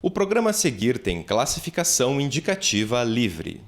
O programa a seguir tem classificação indicativa livre.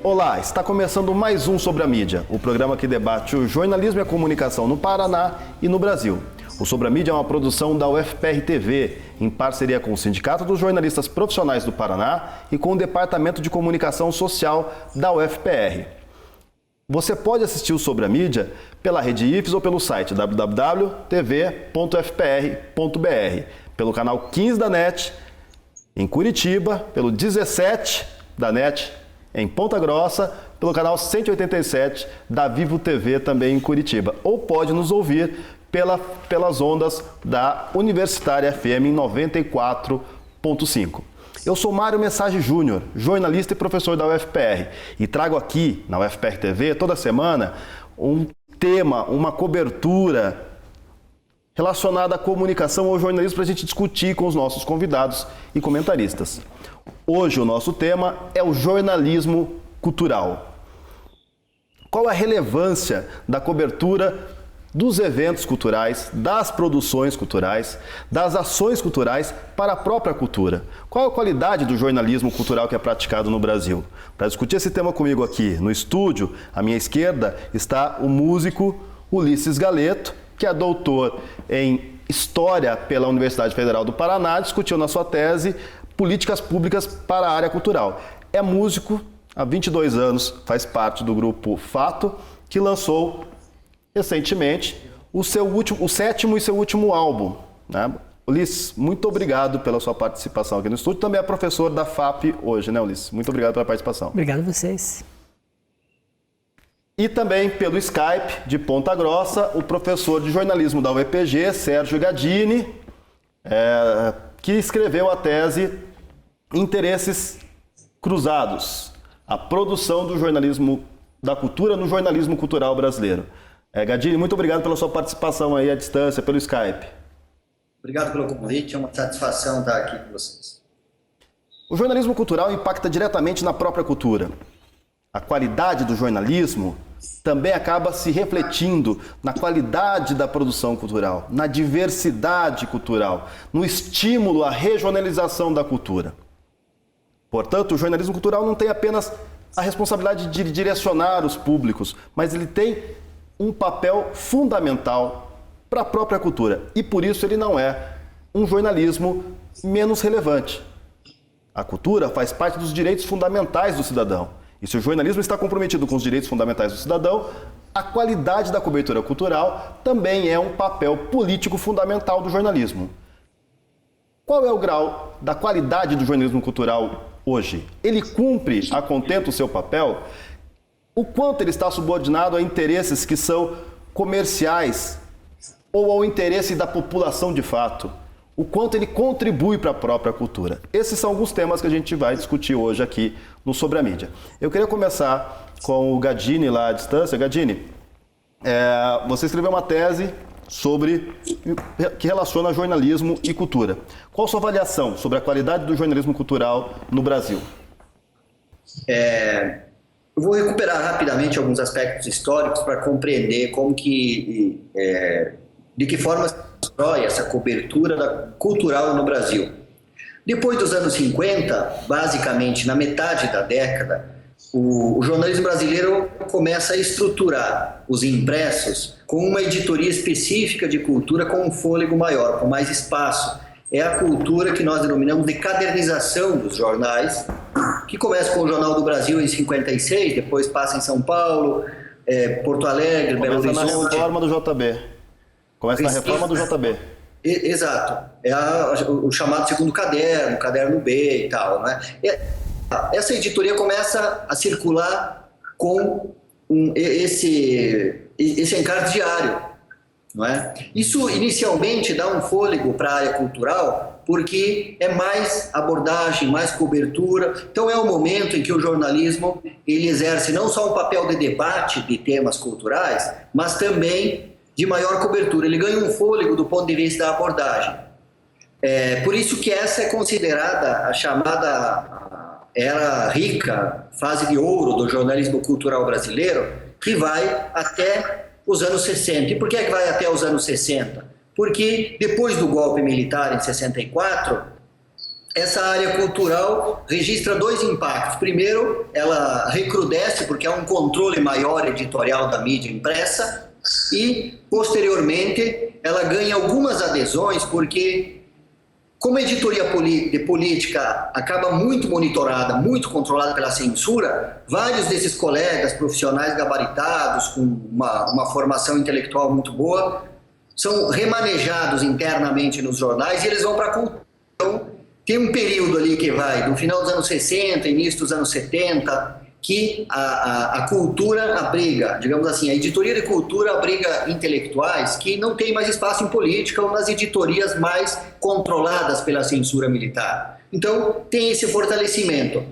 Olá, está começando mais um Sobre a Mídia, o programa que debate o jornalismo e a comunicação no Paraná e no Brasil. O Sobre a Mídia é uma produção da UFPR-TV, em parceria com o Sindicato dos Jornalistas Profissionais do Paraná e com o Departamento de Comunicação Social da UFPR. Você pode assistir o Sobre a Mídia pela rede IFES ou pelo site www.tv.fpr.br, pelo canal 15 da NET em Curitiba, pelo 17 da NET em Ponta Grossa, pelo canal 187 da Vivo TV também em Curitiba. Ou pode nos ouvir pelas ondas da Universitária FM em 94.5. Eu sou Mário Message Júnior, jornalista e professor da UFPR, e trago aqui na UFPR TV toda semana um tema, uma cobertura relacionada à comunicação ou jornalismo para a gente discutir com os nossos convidados e comentaristas. Hoje o nosso tema é o jornalismo cultural. Qual a relevância da cobertura dos eventos culturais, das produções culturais, das ações culturais para a própria cultura? Qual a qualidade do jornalismo cultural que é praticado no Brasil? Para discutir esse tema comigo aqui no estúdio, à minha esquerda, está o músico Ulisses Galeto, que é doutor em História pela Universidade Federal do Paraná, discutiu na sua tese Políticas Públicas para a Área Cultural. É músico há 22 anos, faz parte do grupo Fato, que lançou recentemente o sétimo e seu último álbum, né? Ulisses, muito obrigado pela sua participação aqui no estúdio. Também é professor da FAP hoje, né, Ulisses? Muito obrigado pela participação. Obrigado a vocês. E também pelo Skype, de Ponta Grossa, o professor de jornalismo da UEPG, Sérgio Gadini, que escreveu a tese Interesses Cruzados, a produção do jornalismo da cultura no jornalismo cultural brasileiro. Gadini, muito obrigado pela sua participação aí à distância, pelo Skype. Obrigado pelo convite, é uma satisfação estar aqui com vocês. O jornalismo cultural impacta diretamente na própria cultura. A qualidade do jornalismo também acaba se refletindo na qualidade da produção cultural, na diversidade cultural, no estímulo à regionalização da cultura. Portanto, o jornalismo cultural não tem apenas a responsabilidade de direcionar os públicos, mas ele tem um papel fundamental para a própria cultura. E por isso ele não é um jornalismo menos relevante. A cultura faz parte dos direitos fundamentais do cidadão. E se o jornalismo está comprometido com os direitos fundamentais do cidadão, a qualidade da cobertura cultural também é um papel político fundamental do jornalismo. Qual é o grau da qualidade do jornalismo cultural hoje? Ele cumpre a contento o seu papel? O quanto ele está subordinado a interesses que são comerciais ou ao interesse da população de fato? O quanto ele contribui para a própria cultura? Esses são alguns temas que a gente vai discutir hoje aqui no Sobre a Mídia. Eu queria começar com o Gadini lá à distância. Gadini, você escreveu uma tese que relaciona jornalismo e cultura. Qual a sua avaliação sobre a qualidade do jornalismo cultural no Brasil? Eu vou recuperar rapidamente alguns aspectos históricos para compreender de que forma se constrói essa cobertura cultural no Brasil. Depois dos anos 50, basicamente na metade da década, o jornalismo brasileiro começa a estruturar os impressos com uma editoria específica de cultura com um fôlego maior, com mais espaço. É a cultura que nós denominamos de cadernização dos jornais, que começa com o Jornal do Brasil em 56, depois passa em São Paulo, Porto Alegre, Belo Horizonte. Começa na reforma do JB. Começa na reforma do JB. Exato. É o chamado segundo caderno, caderno B e tal, né? Essa editoria começa a circular com esse encarte diário não é? Isso inicialmente dá um fôlego para a área cultural, porque é mais abordagem, mais cobertura. Então é o momento em que o jornalismo ele exerce não só um papel de debate de temas culturais, mas também de maior cobertura. Ele ganha um fôlego do ponto de vista da abordagem. Por isso que essa é considerada a chamada era rica, fase de ouro do jornalismo cultural brasileiro, que vai até os anos 60. E por que vai até os anos 60? Porque depois do golpe militar em 64, essa área cultural registra dois impactos. Primeiro, ela recrudesce porque há um controle maior editorial da mídia impressa e, posteriormente, ela ganha algumas adesões porque, como a editoria de política acaba muito monitorada, muito controlada pela censura, vários desses colegas profissionais gabaritados, com uma formação intelectual muito boa, são remanejados internamente nos jornais e eles vão para a cultura. Então, tem um período ali que vai do final dos anos 60, início dos anos 70, que a cultura abriga, digamos assim, a editoria de cultura abriga intelectuais que não tem mais espaço em política ou nas editorias mais controladas pela censura militar. Então, tem esse fortalecimento.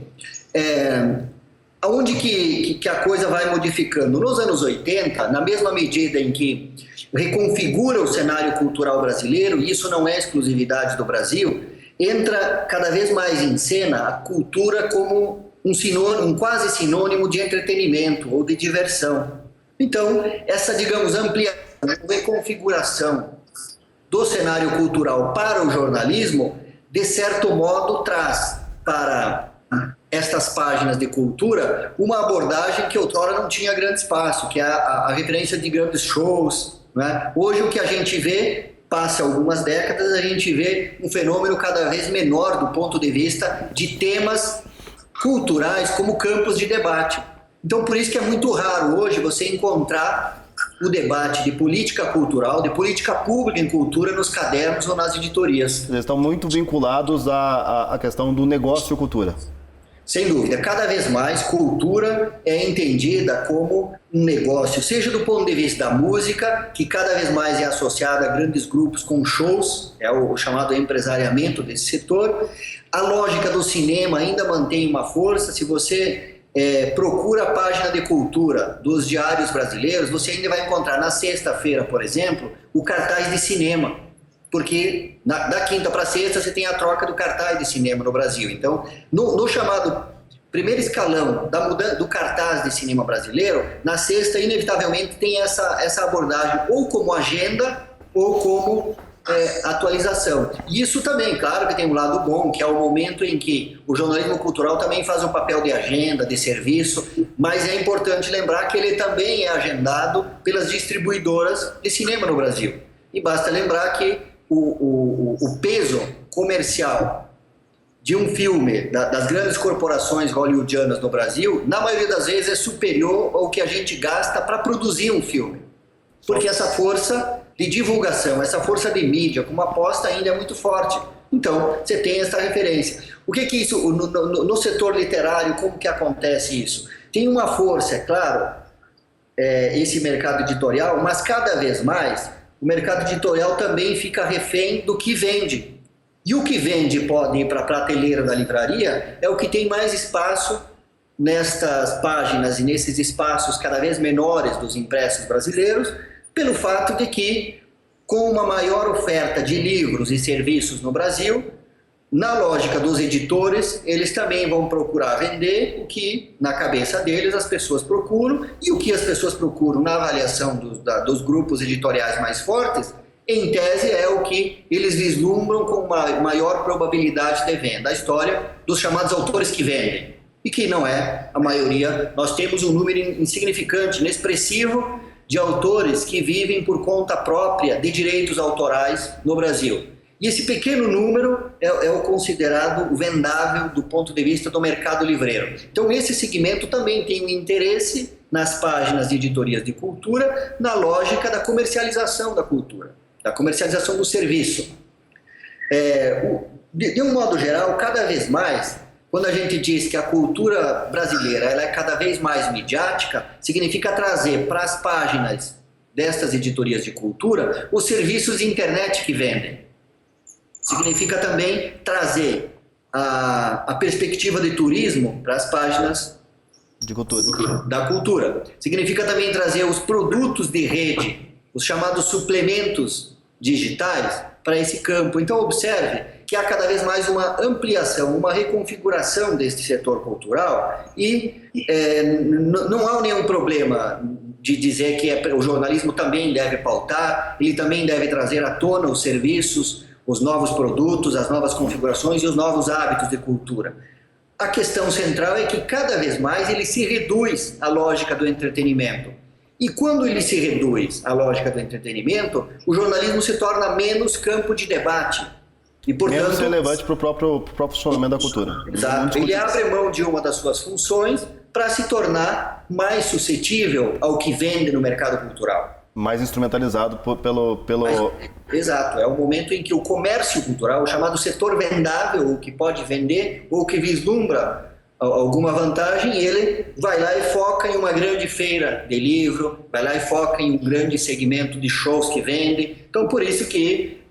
Aonde que a coisa vai modificando? Nos anos 80, na mesma medida em que reconfigura o cenário cultural brasileiro, e isso não é exclusividade do Brasil, entra cada vez mais em cena a cultura como um quase sinônimo de entretenimento ou de diversão. Então, essa, digamos, ampliação, reconfiguração do cenário cultural para o jornalismo, de certo modo, traz para estas páginas de cultura uma abordagem que outrora não tinha grande espaço, que é a referência de grandes shows, né? Hoje o que a gente vê, passa algumas décadas, a gente vê um fenômeno cada vez menor do ponto de vista de temas culturais como campos de debate. Então, por isso que é muito raro hoje você encontrar o debate de política cultural, de política pública em cultura nos cadernos ou nas editorias. Eles estão muito vinculados à questão do negócio cultura. Sem dúvida, cada vez mais cultura é entendida como um negócio, seja do ponto de vista da música, que cada vez mais é associada a grandes grupos com shows, é o chamado empresariamento desse setor. A lógica do cinema ainda mantém uma força. Se você procura a página de cultura dos diários brasileiros, você ainda vai encontrar na sexta-feira, por exemplo, o cartaz de cinema. Porque da quinta para sexta você tem a troca do cartaz de cinema no Brasil. Então, no chamado primeiro escalão do cartaz de cinema brasileiro, na sexta, inevitavelmente, tem essa abordagem ou como agenda ou como atualização. E isso também, claro que tem um lado bom, que é o momento em que o jornalismo cultural também faz um papel de agenda, de serviço, mas é importante lembrar que ele também é agendado pelas distribuidoras de cinema no Brasil. E basta lembrar que o peso comercial de um filme das grandes corporações hollywoodianas no Brasil, na maioria das vezes é superior ao que a gente gasta para produzir um filme. Porque essa força de divulgação, essa força de mídia, como aposta ainda é muito forte. Então, você tem essa referência. O que isso, no setor literário, como que acontece isso? Tem uma força, é claro, esse mercado editorial, mas cada vez mais o mercado editorial também fica refém do que vende. E o que vende pode ir para a prateleira da livraria é o que tem mais espaço nestas páginas e nesses espaços cada vez menores dos impressos brasileiros, pelo fato de que, com uma maior oferta de livros e serviços no Brasil, na lógica dos editores, eles também vão procurar vender o que, na cabeça deles, as pessoas procuram, e o que as pessoas procuram na avaliação dos grupos editoriais mais fortes, em tese é o que eles vislumbram com maior probabilidade de venda. A história dos chamados autores que vendem, e que não é a maioria. Nós temos um número insignificante, inexpressivo, de autores que vivem por conta própria de direitos autorais no Brasil. E esse pequeno número é o considerado vendável do ponto de vista do mercado livreiro. Então, esse segmento também tem um interesse nas páginas de editorias de cultura, na lógica da comercialização da cultura, da comercialização do serviço. De um modo geral, cada vez mais, quando a gente diz que a cultura brasileira ela é cada vez mais midiática, significa trazer para as páginas destas editorias de cultura os serviços de internet que vendem. Significa também trazer a perspectiva de turismo para as páginas de cultura. Da cultura. Significa também trazer os produtos de rede, os chamados suplementos digitais, para esse campo. Então, observe que há cada vez mais uma ampliação, uma reconfiguração deste setor cultural e não há nenhum problema de dizer que o jornalismo também deve pautar, ele também deve trazer à tona os serviços, os novos produtos, as novas configurações e os novos hábitos de cultura. A questão central é que cada vez mais ele se reduz à lógica do entretenimento. E quando ele se reduz à lógica do entretenimento, o jornalismo se torna menos campo de debate. E, portanto, menos relevante para o próprio funcionamento da cultura. Exato. Ele abre mão de uma das suas funções para se tornar mais suscetível ao que vende no mercado cultural. Mais instrumentalizado pelo... Exato. É o momento em que o comércio cultural, o chamado setor vendável, o que pode vender ou que vislumbra alguma vantagem, ele vai lá e foca em uma grande feira de livro, vai lá e foca em um grande segmento de shows que vende. Então, por isso que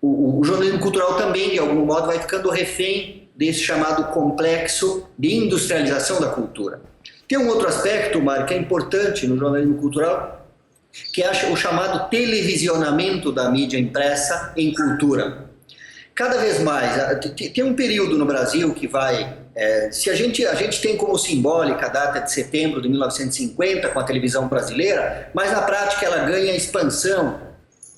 o jornalismo cultural também, de algum modo, vai ficando refém desse chamado complexo de industrialização da cultura. Tem um outro aspecto, Mário, que é importante no jornalismo cultural, que é o chamado televisionamento da mídia impressa em cultura. Cada vez mais, tem um período no Brasil que vai... se a gente tem como simbólica a data de setembro de 1950 com a televisão brasileira, mas na prática ela ganha expansão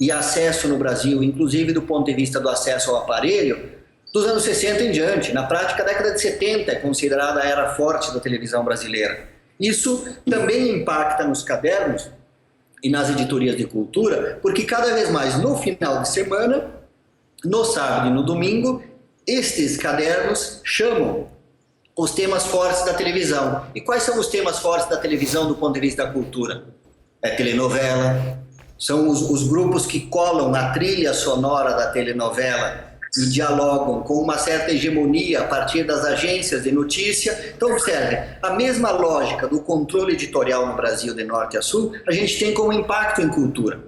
e acesso no Brasil, inclusive do ponto de vista do acesso ao aparelho, dos anos 60 em diante. Na prática, a década de 70 é considerada a era forte da televisão brasileira. Isso também impacta nos cadernos e nas editorias de cultura, porque cada vez mais no final de semana, no sábado e no domingo, estes cadernos chamam os temas fortes da televisão. E quais são os temas fortes da televisão do ponto de vista da cultura? É telenovela, são os grupos que colam na trilha sonora da telenovela e dialogam com uma certa hegemonia a partir das agências de notícia. Então, observe, a mesma lógica do controle editorial no Brasil de norte a sul, a gente tem como impacto em cultura.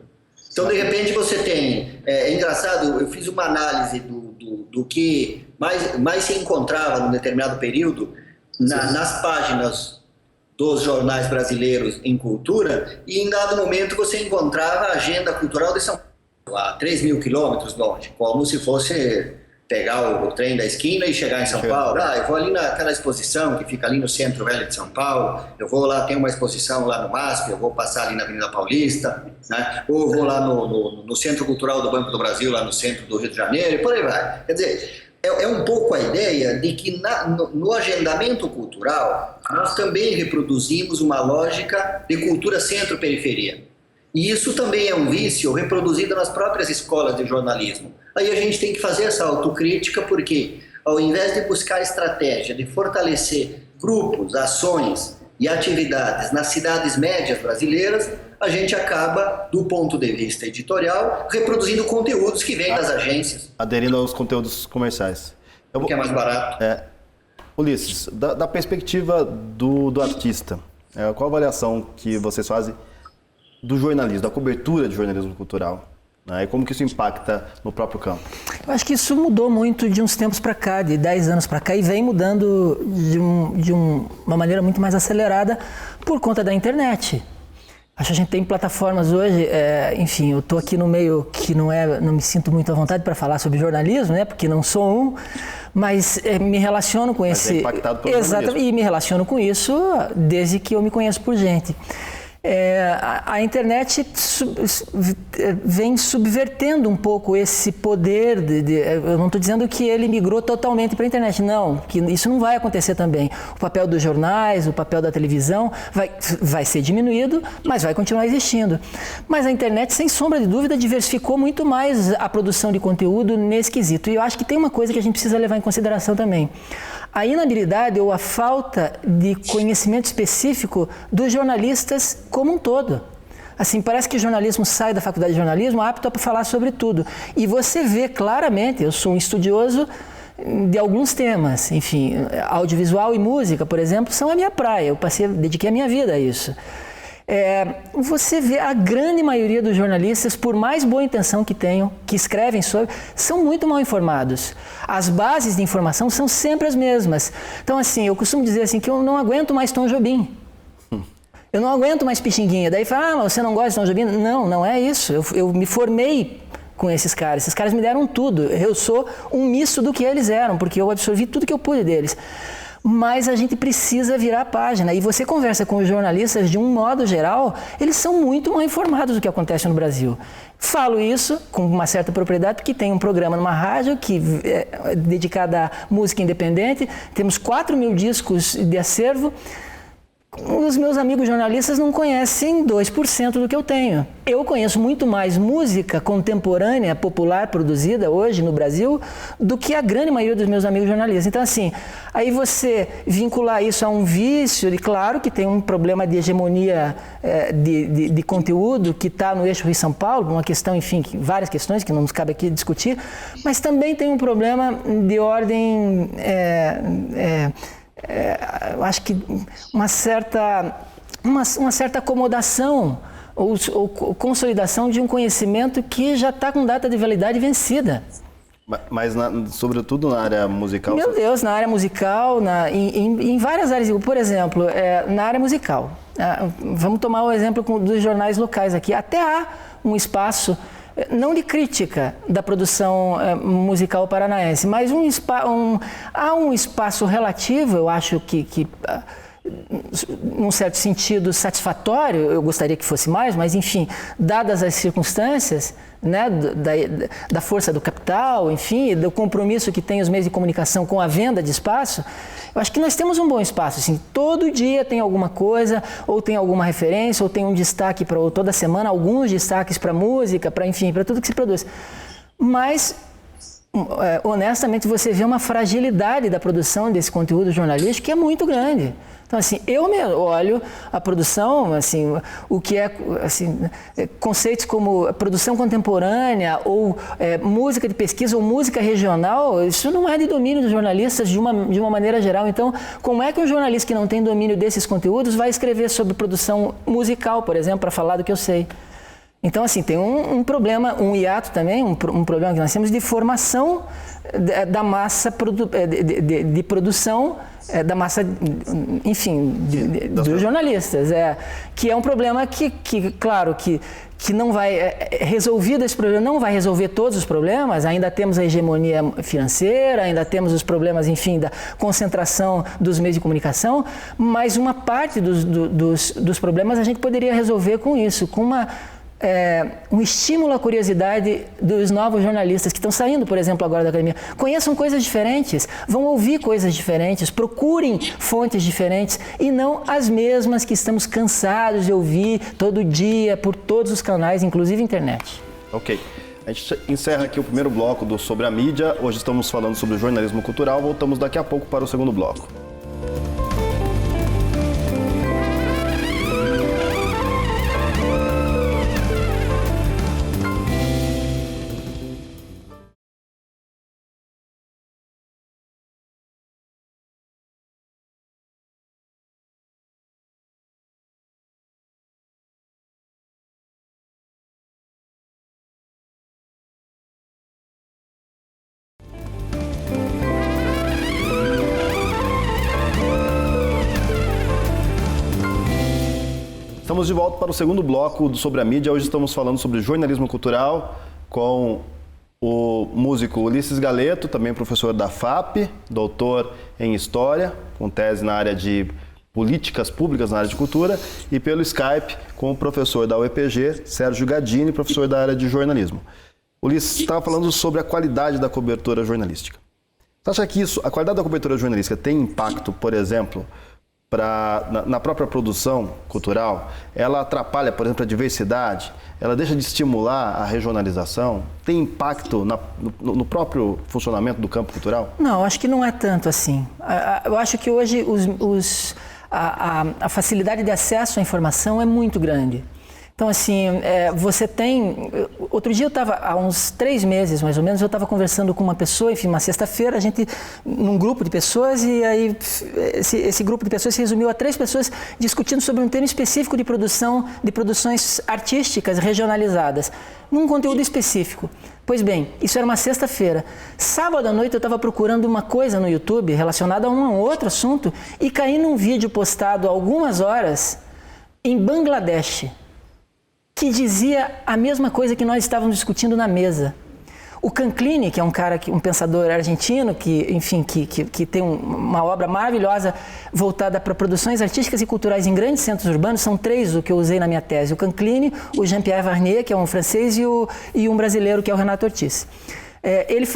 Então, de repente, você tem... É engraçado, eu fiz uma análise do que mais se encontrava num determinado período nas páginas dos jornais brasileiros em cultura, e em dado momento você encontrava a agenda cultural de São Paulo, a 3.000 quilômetros longe, como se fosse pegar o trem da esquina e chegar em São Paulo. Eu vou ali naquela exposição que fica ali no Centro Velho de São Paulo, eu vou lá, tem uma exposição lá no MASP, eu vou passar ali na Avenida Paulista, né? Ou eu vou lá no Centro Cultural do Banco do Brasil, lá no centro do Rio de Janeiro, e por aí vai. Quer dizer, é um pouco a ideia de que no agendamento cultural nós também reproduzimos uma lógica de cultura centro-periferia. E isso também é um vício reproduzido nas próprias escolas de jornalismo. Aí a gente tem que fazer essa autocrítica, porque ao invés de buscar estratégia de fortalecer grupos, ações e atividades nas cidades médias brasileiras, a gente acaba, do ponto de vista editorial, reproduzindo conteúdos que vêm das agências. Aderindo aos conteúdos comerciais. Que é mais barato. Ulisses, da perspectiva do artista, qual a avaliação que vocês fazem do jornalismo, da cobertura de jornalismo cultural? E como que isso impacta no próprio campo? Eu acho que isso mudou muito de uns tempos para cá, de 10 anos para cá, e vem mudando de uma maneira muito mais acelerada por conta da internet. Acho que a gente tem plataformas hoje, enfim, eu estou aqui no meio que não me sinto muito à vontade para falar sobre jornalismo, né, porque não sou um, mas me relaciono com esse... É impactado pelo jornalismo. E me relaciono com isso desde que eu me conheço por gente. A internet vem subvertendo um pouco esse poder eu não estou dizendo que ele migrou totalmente para a internet, não, que isso não vai acontecer também. O papel dos jornais, o papel da televisão vai ser diminuído, mas vai continuar existindo. Mas a internet, sem sombra de dúvida, diversificou muito mais a produção de conteúdo nesse quesito. E eu acho que tem uma coisa que a gente precisa levar em consideração também. A inabilidade ou a falta de conhecimento específico dos jornalistas como um todo. Assim, parece que o jornalismo sai da faculdade de jornalismo apto para falar sobre tudo. E você vê claramente, eu sou um estudioso de alguns temas, enfim, audiovisual e música, por exemplo, são a minha praia, dediquei a minha vida a isso. Você vê a grande maioria dos jornalistas, por mais boa intenção que tenham, que escrevem sobre, são muito mal informados. As bases de informação são sempre as mesmas. Então, assim, eu costumo dizer assim que eu não aguento mais Tom Jobim. Eu não aguento mais Pixinguinha. Daí fala, mas você não gosta de Tom Jobim? Não, não é isso. Eu me formei com esses caras. Esses caras me deram tudo. Eu sou um misto do que eles eram, porque eu absorvi tudo que eu pude deles. Mas a gente precisa virar a página. E você conversa com os jornalistas, de um modo geral, eles são muito mal informados do que acontece no Brasil. Falo isso com uma certa propriedade, porque tem um programa numa rádio que é dedicado à música independente. Temos 4.000 discos de acervo. Os meus amigos jornalistas não conhecem 2% do que eu tenho. Eu conheço muito mais música contemporânea, popular, produzida hoje no Brasil, do que a grande maioria dos meus amigos jornalistas. Então, assim, aí você vincular isso a um vício, e claro que tem um problema de hegemonia de conteúdo que está no eixo Rio-São Paulo, uma questão, enfim, várias questões que não nos cabe aqui discutir, mas também tem um problema de ordem... eu acho que uma certa acomodação ou consolidação de um conhecimento que já está com data de validade vencida. Mas, sobretudo na área musical? Meu Deus, na área musical, em várias áreas. Por exemplo, na área musical. Vamos tomar o exemplo dos jornais locais aqui. Até há um espaço... não de crítica da produção musical paranaense, mas há um espaço relativo, eu acho que num certo sentido satisfatório, eu gostaria que fosse mais, mas enfim, dadas as circunstâncias, né, da força do capital, enfim, do compromisso que tem os meios de comunicação com a venda de espaço, eu acho que nós temos um bom espaço, assim, todo dia tem alguma coisa, ou tem alguma referência, ou tem um destaque toda semana, alguns destaques para música, para enfim, para tudo que se produz. Mas, honestamente, você vê uma fragilidade da produção desse conteúdo jornalístico que é muito grande. Então, assim, eu olho a produção, assim, o que é, assim, conceitos como produção contemporânea ou música de pesquisa ou música regional, isso não é de domínio dos jornalistas de uma maneira geral. Então, como é que um jornalista que não tem domínio desses conteúdos vai escrever sobre produção musical, por exemplo, para falar do que eu sei? Então, assim, tem um problema, um hiato também, um problema que nós temos de formação da massa de produção, da massa, enfim, dos jornalistas. Que é um problema que claro, que não vai resolver esse problema, não vai resolver todos os problemas, ainda temos a hegemonia financeira, ainda temos os problemas, enfim, da concentração dos meios de comunicação, mas uma parte dos problemas a gente poderia resolver com isso, com um estímulo à curiosidade dos novos jornalistas que estão saindo, por exemplo, agora da academia. Conheçam coisas diferentes, vão ouvir coisas diferentes, procurem fontes diferentes e não as mesmas que estamos cansados de ouvir todo dia, por todos os canais, inclusive internet. Ok. A gente encerra aqui o primeiro bloco do Sobre a Mídia. Hoje estamos falando sobre o jornalismo cultural. Voltamos daqui a pouco para o segundo bloco. Estamos de volta para o segundo bloco do Sobre a Mídia. Hoje estamos falando sobre jornalismo cultural com o músico Ulisses Galeto, também professor da FAP, doutor em História, com tese na área de políticas públicas na área de cultura, e pelo Skype com o professor da UEPG, Sérgio Gadini, professor da área de jornalismo. Ulisses estava falando sobre a qualidade da cobertura jornalística. Você acha que a qualidade da cobertura jornalística tem impacto, por exemplo, na própria produção cultural? Ela atrapalha, por exemplo, a diversidade? Ela deixa de estimular a regionalização? Tem impacto no próprio funcionamento do campo cultural? Não, acho que não é tanto assim. Eu acho que hoje a facilidade de acesso à informação é muito grande. Então, assim, você tem... Outro dia eu estava, há uns 3 meses, mais ou menos, eu estava conversando com uma pessoa, enfim, uma sexta-feira, a gente, num grupo de pessoas, e aí esse grupo de pessoas se resumiu a 3 pessoas discutindo sobre um tema específico de produções artísticas regionalizadas, num conteúdo específico. Pois bem, isso era uma sexta-feira. Sábado à noite eu estava procurando uma coisa no YouTube relacionada a um outro assunto e caí num vídeo postado há algumas horas em Bangladesh, que dizia a mesma coisa que nós estávamos discutindo na mesa. O Canclini, que é um pensador argentino, que, enfim, que tem uma obra maravilhosa voltada para produções artísticas e culturais em grandes centros urbanos, são 3 o que eu usei na minha tese: o Canclini, o Jean-Pierre Varnier, que é um francês, e um brasileiro, que é o Renato Ortiz. Ele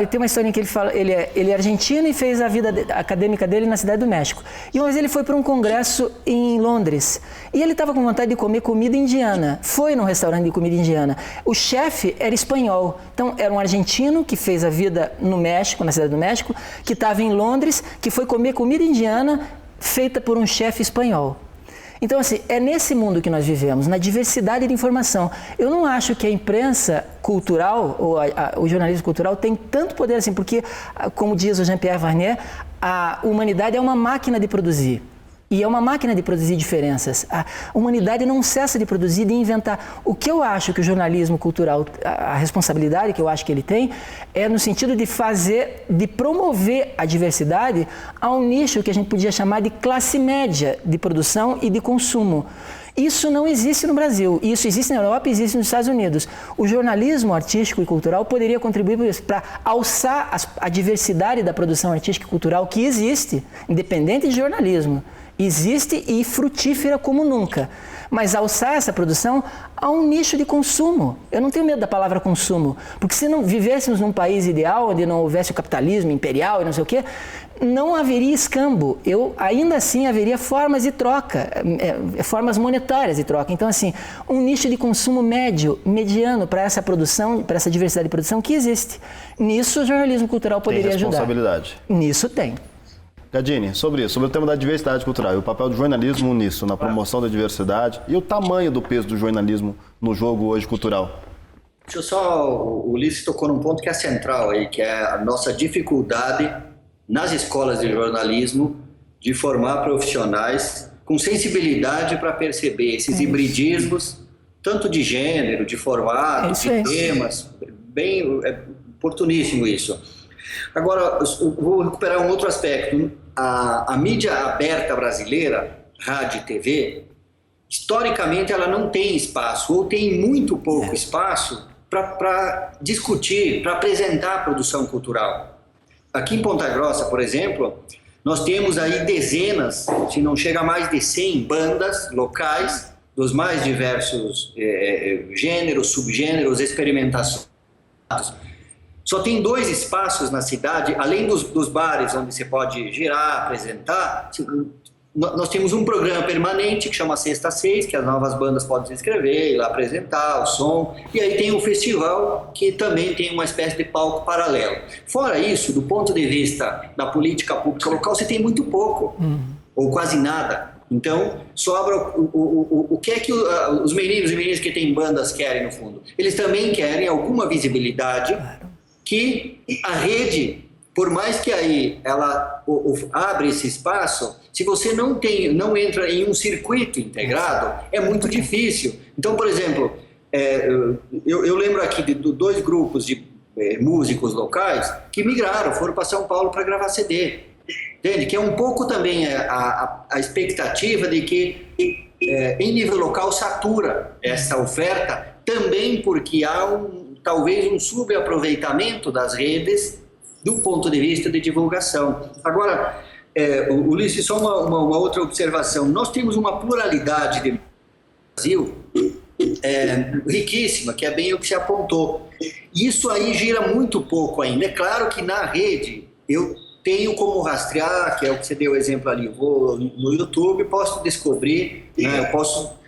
tem uma historinha que ele fala, ele é argentino e fez a vida acadêmica dele na Cidade do México. E uma vez ele foi para um congresso em Londres e ele estava com vontade de comer comida indiana. Foi num restaurante de comida indiana. O chefe era espanhol, então era um argentino que fez a vida no México, na Cidade do México, que estava em Londres, que foi comer comida indiana feita por um chefe espanhol. Então, assim, é nesse mundo que nós vivemos, na diversidade de informação. Eu não acho que a imprensa cultural, ou o jornalismo cultural, tem tanto poder assim, porque, como diz o Jean-Pierre Varnier, a humanidade é uma máquina de produzir. E é uma máquina de produzir diferenças. A humanidade não cessa de produzir, de inventar. O que eu acho que o jornalismo cultural, a responsabilidade que eu acho que ele tem, é no sentido de promover a diversidade a um nicho que a gente podia chamar de classe média de produção e de consumo. Isso não existe no Brasil, isso existe na Europa e existe nos Estados Unidos. O jornalismo artístico e cultural poderia contribuir para alçar a diversidade da produção artística e cultural que existe, independente de jornalismo. Existe e frutífera como nunca, mas alçar essa produção a um nicho de consumo. Eu não tenho medo da palavra consumo, porque se não vivêssemos num país ideal, onde não houvesse o capitalismo imperial e não sei o quê, não haveria escambo. Ainda assim haveria formas de troca, formas monetárias de troca. Então, assim, um nicho de consumo mediano para essa produção, para essa diversidade de produção que existe. Nisso o jornalismo cultural poderia ajudar. Tem responsabilidade. Nisso tem. Gadini, sobre o tema da diversidade cultural e o papel do jornalismo nisso, na promoção da diversidade e o tamanho do peso do jornalismo no jogo hoje cultural. Deixa eu só, o Ulisses tocou num ponto que é central aí, que é a nossa dificuldade nas escolas de jornalismo de formar profissionais com sensibilidade para perceber esses hibridismos, tanto de gênero, de formato, de temas, bem oportuníssimo isso. Agora, eu vou recuperar um outro aspecto. A mídia aberta brasileira, rádio e TV, historicamente ela não tem espaço, ou tem muito pouco espaço para discutir, para apresentar a produção cultural. Aqui em Ponta Grossa, por exemplo, nós temos aí dezenas, se não chega a mais de 100 bandas locais, dos mais diversos gêneros, subgêneros, experimentações. Só tem 2 espaços na cidade, além dos bares onde você pode girar, apresentar. Nós temos um programa permanente que chama Sexta 6, que as novas bandas podem se inscrever, ir lá apresentar o som. E aí tem o festival, que também tem uma espécie de palco paralelo. Fora isso, do ponto de vista da política pública local, você tem muito pouco, ou quase nada. Então, sobra o que é que os meninos e meninas que têm bandas querem, no fundo? Eles também querem alguma visibilidade que a rede, por mais que aí ela abre esse espaço, se você não entra em um circuito integrado, é muito difícil. Então, por exemplo, eu lembro aqui de 2 grupos de músicos locais que migraram, foram para São Paulo para gravar CD. Entende? Que é um pouco também a expectativa de que em nível local satura essa oferta, também porque há talvez um subaproveitamento das redes do ponto de vista de divulgação. Agora, Ulisses, só uma outra observação. Nós temos uma pluralidade de Brasil riquíssima, que é bem o que se apontou. Isso aí gira muito pouco ainda. É claro que na rede eu tenho como rastrear, que é o que você deu o exemplo ali, eu vou no YouTube, posso descobrir, né, eu posso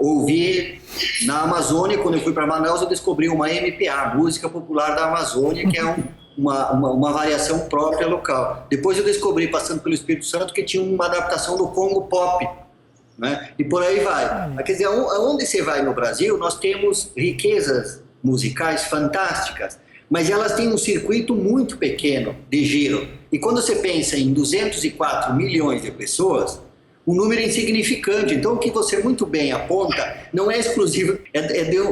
ouvir na Amazônia. Quando eu fui para Manaus, eu descobri uma MPA, Música Popular da Amazônia, que é uma variação própria local. Depois eu descobri, passando pelo Espírito Santo, que tinha uma adaptação do Congo Pop, né? E por aí vai. Quer dizer, aonde você vai no Brasil, nós temos riquezas musicais fantásticas, mas elas têm um circuito muito pequeno de giro. E quando você pensa em 204 milhões de pessoas, um número insignificante. Então, o que você muito bem aponta não é exclusivo.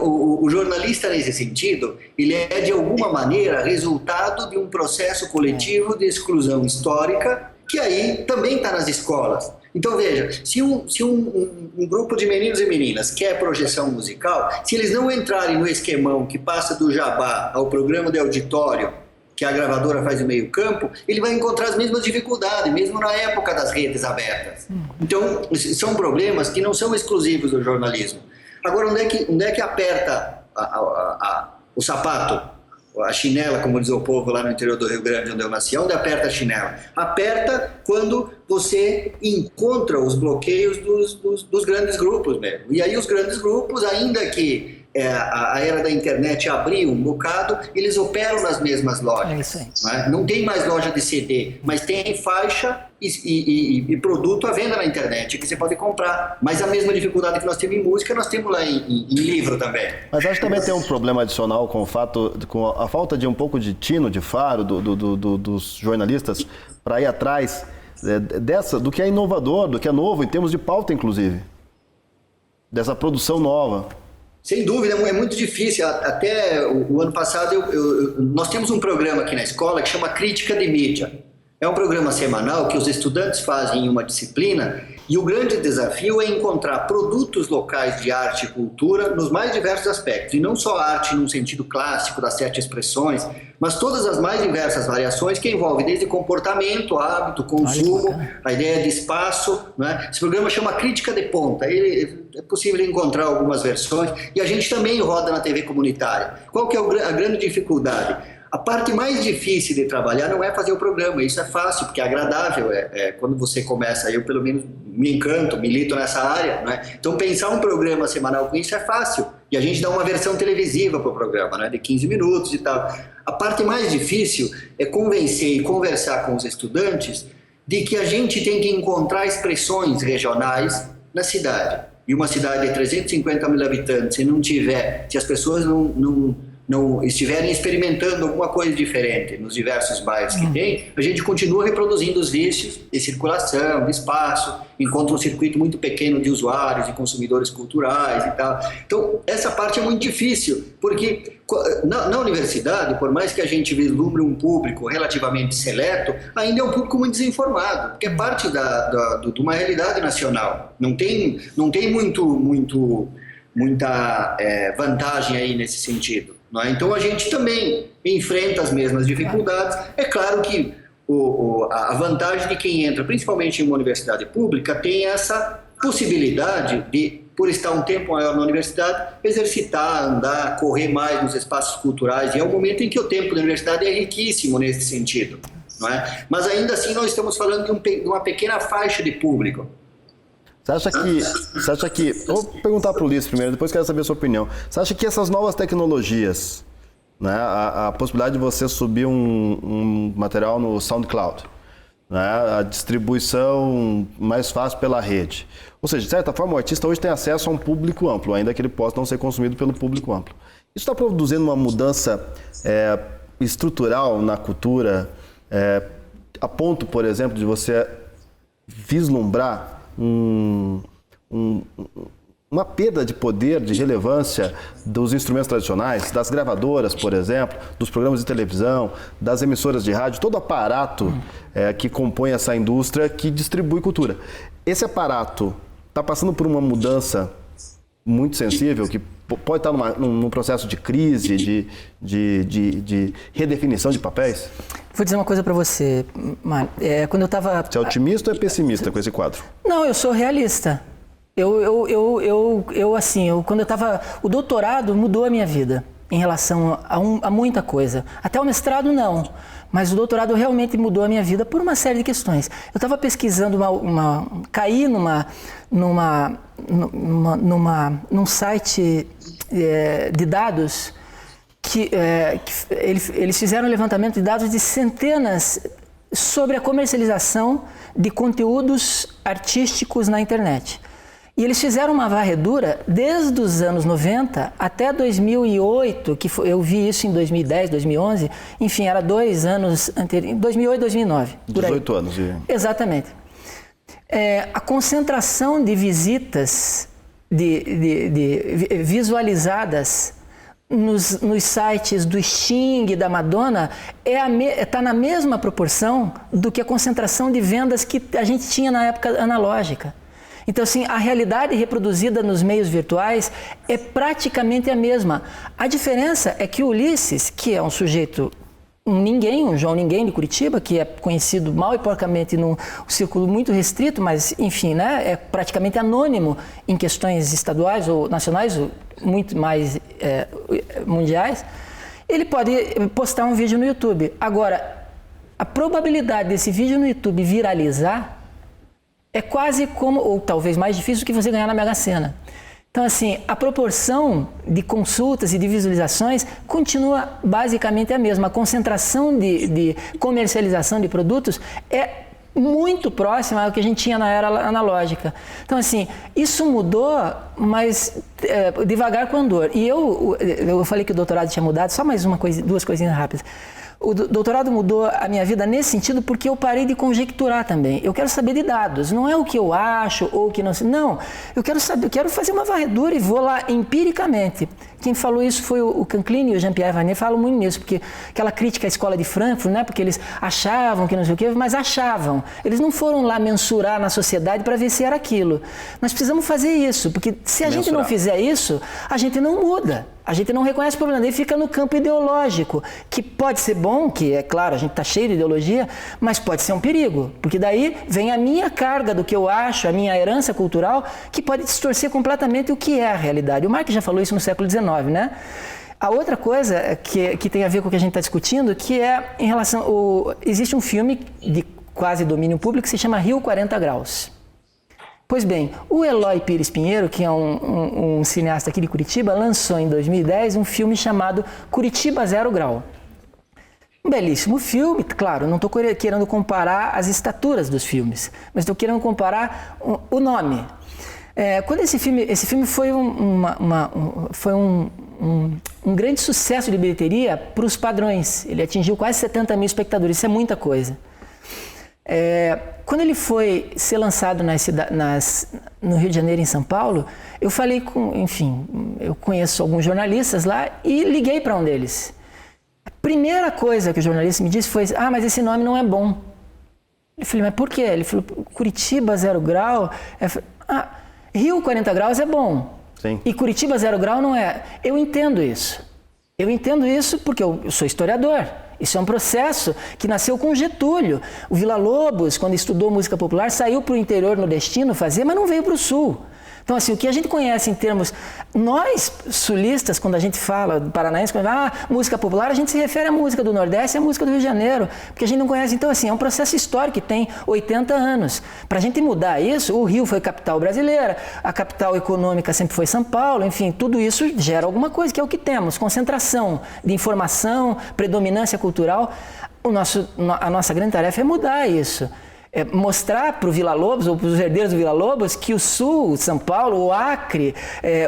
O jornalista, nesse sentido, ele é, de alguma maneira, resultado de um processo coletivo de exclusão histórica, que aí também está nas escolas. Então, veja, se um grupo de meninos e meninas quer projeção musical, se eles não entrarem no esquemão que passa do jabá ao programa de auditório, que a gravadora faz o meio campo, ele vai encontrar as mesmas dificuldades, mesmo na época das redes abertas. Então, são problemas que não são exclusivos do jornalismo. Agora, onde é que aperta o sapato, a chinela, como diz o povo lá no interior do Rio Grande, onde eu nasci? Onde aperta a chinela? Aperta quando você encontra os bloqueios dos grandes grupos mesmo. E aí os grandes grupos, ainda que a era da internet abriu um bocado, eles operam nas mesmas lojas. É isso aí. Né? Não tem mais loja de CD, mas tem faixa e produto à venda na internet que você pode comprar. Mas a mesma dificuldade que nós temos em música, nós temos lá em livro também. Mas acho que também tem um problema adicional com o fato, com a falta de um pouco de tino, de faro dos jornalistas para ir atrás do que é inovador, do que é novo em termos de pauta, inclusive. Dessa produção nova. Sem dúvida, é muito difícil. Até o ano passado, nós temos um programa aqui na escola que chama Crítica de Mídia. É um programa semanal que os estudantes fazem em uma disciplina e o grande desafio é encontrar produtos locais de arte e cultura nos mais diversos aspectos. E não só arte num sentido clássico das 7 expressões, mas todas as mais diversas variações que envolvem desde comportamento, hábito, consumo, a ideia de espaço. Né? Esse programa chama Crítica de Ponta. É possível encontrar algumas versões e a gente também roda na TV comunitária. Qual que é a grande dificuldade? A parte mais difícil de trabalhar não é fazer o programa, isso é fácil, porque é agradável, quando você começa, eu pelo menos me encanto, milito nessa área, né? Então pensar um programa semanal com isso é fácil, e a gente dá uma versão televisiva para o programa, né? De 15 minutos e tal. A parte mais difícil é convencer e conversar com os estudantes de que a gente tem que encontrar expressões regionais na cidade. E uma cidade de 350 mil habitantes, se as pessoas não estiverem experimentando alguma coisa diferente nos diversos bairros que tem, a gente continua reproduzindo os vícios de circulação, de espaço, encontra um circuito muito pequeno de usuários e consumidores culturais e tal. Então, essa parte é muito difícil, porque na universidade, por mais que a gente vislumbre um público relativamente seleto, ainda é um público muito desinformado, porque é parte de uma realidade nacional. Não tem muita vantagem aí nesse sentido. Então a gente também enfrenta as mesmas dificuldades. É claro que a vantagem de quem entra, principalmente em uma universidade pública, tem essa possibilidade de, por estar um tempo maior na universidade, exercitar, andar, correr mais nos espaços culturais. E é um momento em que o tempo da universidade é riquíssimo nesse sentido. Não é? Mas ainda assim nós estamos falando de uma pequena faixa de público. Você acha que... Vou perguntar para o Ulisses primeiro, depois quero saber a sua opinião. Você acha que essas novas tecnologias, né, a possibilidade de você subir um material no SoundCloud, né, a distribuição mais fácil pela rede, ou seja, de certa forma o artista hoje tem acesso a um público amplo, ainda que ele possa não ser consumido pelo público amplo. Isso está produzindo uma mudança estrutural na cultura, a ponto, por exemplo, de você vislumbrar uma perda de poder, de relevância dos instrumentos tradicionais, das gravadoras, por exemplo, dos programas de televisão, das emissoras de rádio, todo o aparato que compõe essa indústria que distribui cultura. Esse aparato está passando por uma mudança muito sensível, que pode estar num processo de crise, de redefinição de papéis? Vou dizer uma coisa para você, Mário. Quando eu estava... Você é otimista ou é pessimista com esse quadro? Não, eu sou realista. Quando eu estava... O doutorado mudou a minha vida em relação a muita coisa. Até o mestrado, não. Mas o doutorado realmente mudou a minha vida por uma série de questões. Eu estava pesquisando caí num site de dados que eles fizeram um levantamento de dados de centenas sobre a comercialização de conteúdos artísticos na internet. E eles fizeram uma varredura desde os anos 90 até 2008, eu vi isso em 2010, 2011, enfim, era 2 anos anteriores, 2008, 2009. 18 anos. Exatamente. A concentração de visitas visualizadas nos sites do Sting e da Madonna está na mesma proporção do que a concentração de vendas que a gente tinha na época analógica. Então, assim, a realidade reproduzida nos meios virtuais é praticamente a mesma. A diferença é que o Ulisses, que é um sujeito, um João Ninguém de Curitiba, que é conhecido mal e porcamente num círculo muito restrito, mas, enfim, né, é praticamente anônimo em questões estaduais ou nacionais, ou muito mais mundiais, ele pode postar um vídeo no YouTube. Agora, a probabilidade desse vídeo no YouTube viralizar é quase como, ou talvez mais difícil, do que você ganhar na Mega Sena. Então, assim, a proporção de consultas e de visualizações continua basicamente a mesma. A concentração de comercialização de produtos é muito próxima ao que a gente tinha na era analógica. Então, assim, isso mudou, mas devagar com andor. E eu falei que o doutorado tinha mudado, só mais duas coisinhas rápidas. O doutorado mudou a minha vida nesse sentido porque eu parei de conjecturar também. Eu quero saber de dados, não é o que eu acho ou o que não sei. Não, eu quero fazer uma varredura e vou lá empiricamente. Quem falou isso foi o Canclini e o Jean-Pierre Vanier, falam muito nisso, porque aquela crítica à escola de Frankfurt, né, porque eles achavam que não sei o quê, mas achavam. Eles não foram lá mensurar na sociedade para ver se era aquilo. Nós precisamos fazer isso, porque se a gente não fizer isso, a gente não muda. A gente não reconhece o problema, daí fica no campo ideológico, que pode ser bom, que é claro, a gente está cheio de ideologia, mas pode ser um perigo, porque daí vem a minha carga do que eu acho, a minha herança cultural, que pode distorcer completamente o que é a realidade. O Marx já falou isso no século XIX, né? A outra coisa que tem a ver com o que a gente está discutindo, que é em relação... existe um filme de quase domínio público que se chama Rio 40 Graus. Pois bem, o Eloy Pires Pinheiro, que é um cineasta aqui de Curitiba, lançou em 2010 um filme chamado Curitiba Zero Grau. Um belíssimo filme, claro, não estou querendo comparar as estaturas dos filmes, mas estou querendo comparar o nome. Quando esse filme foi um grande sucesso de bilheteria para os padrões, ele atingiu quase 70 mil espectadores, isso é muita coisa. Quando ele foi ser lançado no Rio de Janeiro e em São Paulo, eu falei eu conheço alguns jornalistas lá e liguei para um deles. A primeira coisa que o jornalista me disse foi: mas esse nome não é bom. Eu falei: mas por quê? Ele falou: Curitiba Zero Grau. Eu falei: Rio 40 Graus é bom. Sim. E Curitiba Zero Grau não é. Eu entendo isso. Eu entendo isso porque eu sou historiador. Isso é um processo que nasceu com Getúlio. O Villa-Lobos, quando estudou música popular, saiu para o interior nordestino fazer, mas não veio para o sul. Então, assim, o que a gente conhece em termos... Nós, sulistas, quando a gente fala, paranaense, quando música popular, a gente se refere à música do Nordeste e à música do Rio de Janeiro, porque a gente não conhece. Então, assim, é um processo histórico que tem 80 anos. Para a gente mudar isso, o Rio foi capital brasileira, a capital econômica sempre foi São Paulo, enfim, tudo isso gera alguma coisa, que é o que temos. Concentração de informação, predominância cultural. A nossa grande tarefa é mudar isso. Mostrar para o Villa-Lobos ou para os herdeiros do Villa-Lobos que o Sul, São Paulo, o Acre,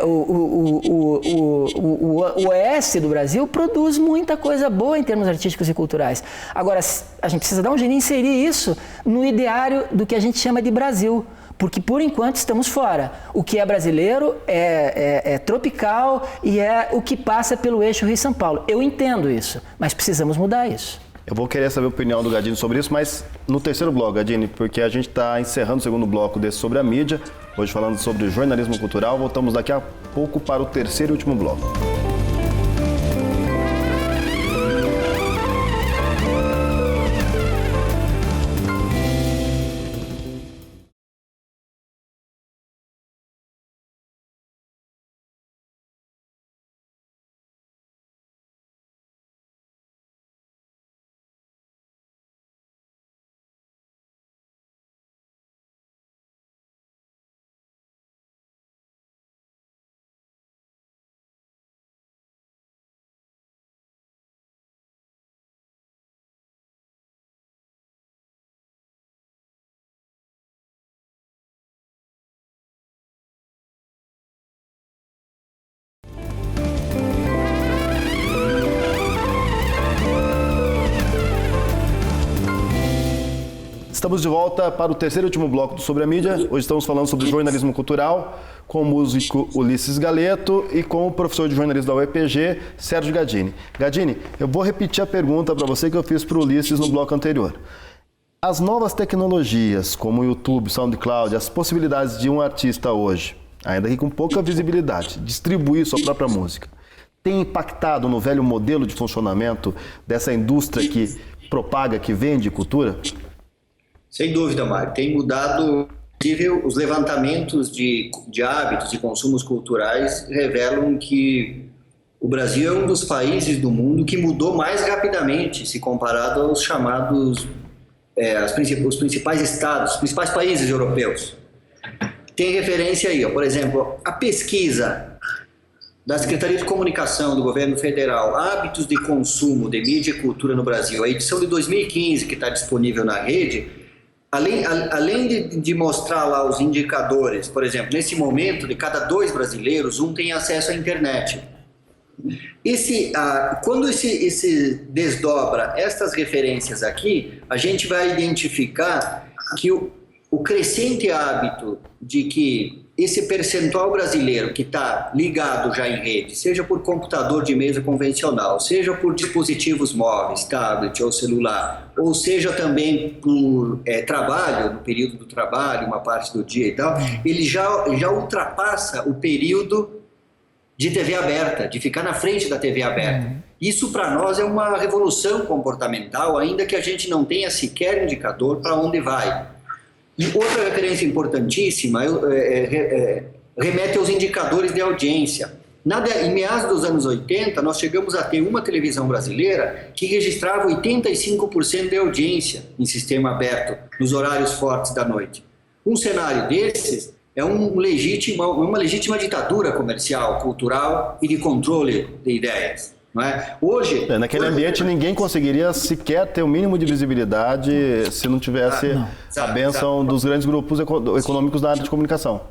o Oeste do Brasil produz muita coisa boa em termos artísticos e culturais. Agora, a gente precisa dar um jeito de inserir isso no ideário do que a gente chama de Brasil, porque por enquanto estamos fora. O que é brasileiro é tropical e é o que passa pelo eixo Rio-São Paulo. Eu entendo isso, mas precisamos mudar isso. Eu vou querer saber a opinião do Gadini sobre isso, mas no terceiro bloco, Gadini, porque a gente está encerrando o segundo bloco desse sobre a mídia, hoje falando sobre jornalismo cultural. Voltamos daqui a pouco para o terceiro e último bloco. Estamos de volta para o terceiro e último bloco do Sobre a Mídia. Hoje estamos falando sobre jornalismo cultural com o músico Ulisses Galeto e com o professor de jornalismo da UEPG, Sérgio Gadini. Gadini, eu vou repetir a pergunta para você que eu fiz para o Ulisses no bloco anterior. As novas tecnologias, como o YouTube, SoundCloud, as possibilidades de um artista hoje, ainda que com pouca visibilidade, distribuir sua própria música, tem impactado no velho modelo de funcionamento dessa indústria que propaga, que vende cultura? Sem dúvida, Mário. Tem mudado. Inclusive, os levantamentos de hábitos e consumos culturais revelam que o Brasil é um dos países do mundo que mudou mais rapidamente se comparado aos chamados os principais estados, os principais países europeus. Tem referência aí, por exemplo, a pesquisa da Secretaria de Comunicação do Governo Federal, Hábitos de Consumo de Mídia e Cultura no Brasil, a edição de 2015, que está disponível na rede, além de mostrar lá os indicadores, por exemplo, nesse momento, de cada 2 brasileiros, 1 tem acesso à internet. Quando esse desdobra estas referências aqui, a gente vai identificar que o crescente hábito de que esse percentual brasileiro que está ligado já em rede, seja por computador de mesa convencional, seja por dispositivos móveis, tablet ou celular, ou seja também por trabalho, no período do trabalho, uma parte do dia e tal, ele já ultrapassa o período de TV aberta, de ficar na frente da TV aberta. Isso para nós é uma revolução comportamental, ainda que a gente não tenha sequer indicador para onde vai. E outra referência importantíssima remete aos indicadores de audiência. Em meados dos anos 80, nós chegamos a ter uma televisão brasileira que registrava 85% de audiência em sistema aberto, nos horários fortes da noite. Um cenário desses é uma legítima ditadura comercial, cultural e de controle de ideias. Não é? Hoje, naquele ambiente ninguém conseguiria sequer ter o mínimo de visibilidade se não tivesse a bênção dos grandes grupos econômicos da área de comunicação.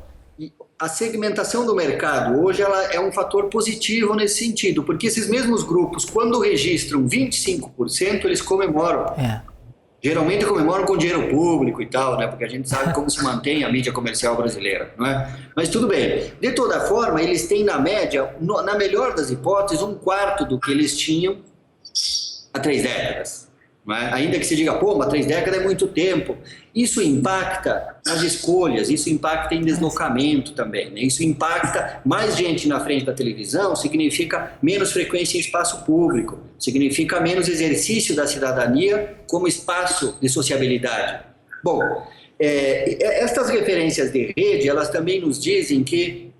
A segmentação do mercado hoje ela é um fator positivo nesse sentido, porque esses mesmos grupos, quando registram 25%, eles comemoram. Geralmente comemoram com dinheiro público e tal, né? Porque a gente sabe como se mantém a mídia comercial brasileira, não é? Mas tudo bem. De toda forma, eles têm na média, na melhor das hipóteses, 1/4 do que eles tinham há 3 décadas. Não é? Ainda que se diga, mas 3 décadas é muito tempo. Isso impacta nas escolhas, isso impacta em deslocamento também, né? Isso impacta mais gente na frente da televisão, significa menos frequência em espaço público, significa menos exercício da cidadania como espaço de sociabilidade. Bom, estas referências de rede, elas também nos dizem que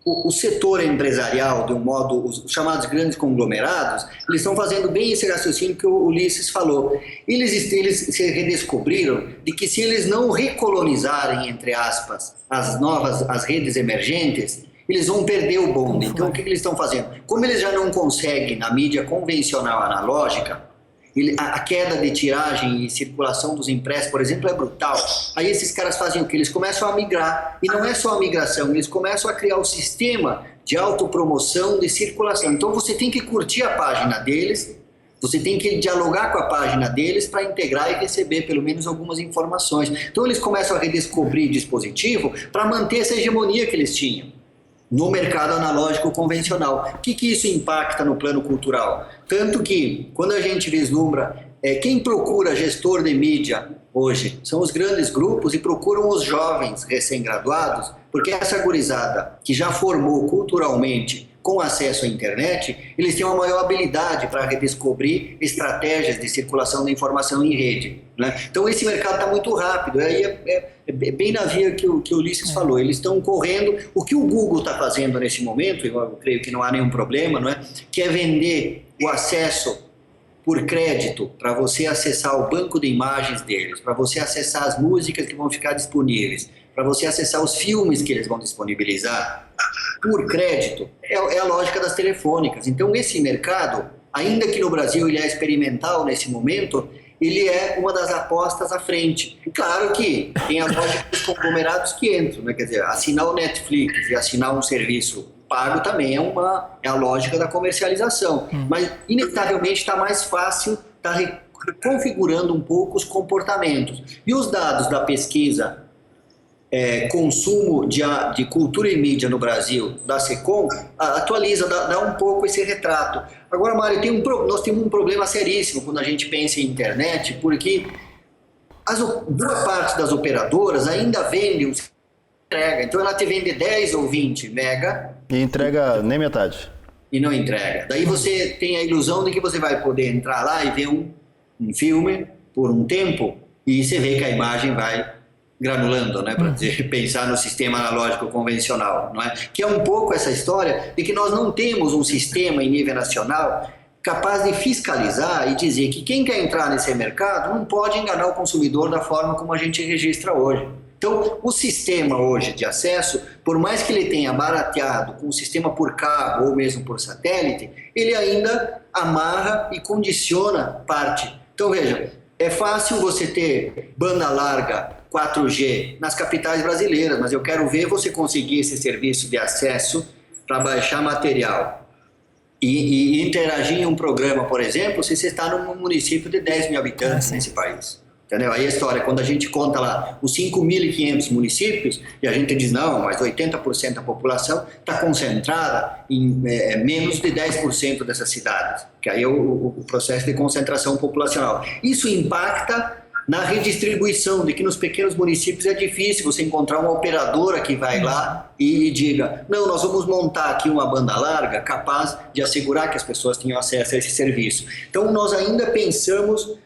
o setor empresarial, de um modo, os chamados grandes conglomerados, eles estão fazendo bem esse raciocínio que o Ulisses falou. Eles se redescobriram de que se eles não recolonizarem, entre aspas, as redes emergentes, eles vão perder o bonde. Então, o que eles estão fazendo? Como eles já não conseguem, na mídia convencional analógica, a queda de tiragem e circulação dos impressos, por exemplo, é brutal. Aí esses caras fazem o quê? Eles começam a migrar. E não é só a migração, eles começam a criar um sistema de autopromoção, de circulação. Então você tem que curtir a página deles, você tem que dialogar com a página deles para integrar e receber pelo menos algumas informações. Então eles começam a redescobrir dispositivo para manter essa hegemonia que eles tinham no mercado analógico convencional. O que isso impacta no plano cultural? Tanto que, quando a gente vislumbra, quem procura gestor de mídia hoje são os grandes grupos e procuram os jovens recém-graduados, porque essa gurizada que já formou culturalmente com acesso à internet, eles têm uma maior habilidade para redescobrir estratégias de circulação da informação em rede, né? Então esse mercado está muito rápido, aí é bem na via que o Ulisses falou, eles estão correndo, o que o Google está fazendo nesse momento, eu creio que não há nenhum problema, não é? Que é vender o acesso por crédito para você acessar o banco de imagens deles, para você acessar as músicas que vão ficar disponíveis, para você acessar os filmes que eles vão disponibilizar por crédito, é a lógica das telefônicas. Então, esse mercado, ainda que no Brasil ele é experimental nesse momento, ele é uma das apostas à frente. Claro que tem a lógica dos conglomerados que entram, né? Quer dizer, assinar o Netflix e assinar um serviço pago também é a lógica da comercialização. Mas, inevitavelmente, está mais fácil, está configurando um pouco os comportamentos. E os dados da pesquisa consumo de cultura e mídia no Brasil, da SECOM, atualiza, dá um pouco esse retrato. Agora, Mário, nós temos um problema seríssimo quando a gente pensa em internet, porque boa parte das operadoras ainda vende entrega. Então ela te vende 10 ou 20 mega. E entrega nem metade. E não entrega. Daí você tem a ilusão de que você vai poder entrar lá e ver um filme por um tempo e você vê que a imagem vai granulando, né, para pensar no sistema analógico convencional, não é? Que é um pouco essa história de que nós não temos um sistema em nível nacional capaz de fiscalizar e dizer que quem quer entrar nesse mercado não pode enganar o consumidor da forma como a gente registra hoje. Então, o sistema hoje de acesso, por mais que ele tenha barateado com o sistema por cabo ou mesmo por satélite, ele ainda amarra e condiciona parte. Então, veja, é fácil você ter banda larga 4G nas capitais brasileiras, mas eu quero ver você conseguir esse serviço de acesso para baixar material e interagir em um programa, por exemplo, se você está num município de 10 mil habitantes nesse país. Entendeu? Aí a história, quando a gente conta lá os 5.500 municípios, e a gente diz, não, mas 80% da população está concentrada em menos de 10% dessas cidades, que aí é o processo de concentração populacional. Isso impacta na redistribuição, de que nos pequenos municípios é difícil você encontrar uma operadora que vai lá e diga, não, nós vamos montar aqui uma banda larga capaz de assegurar que as pessoas tenham acesso a esse serviço. Então, nós ainda pensamos,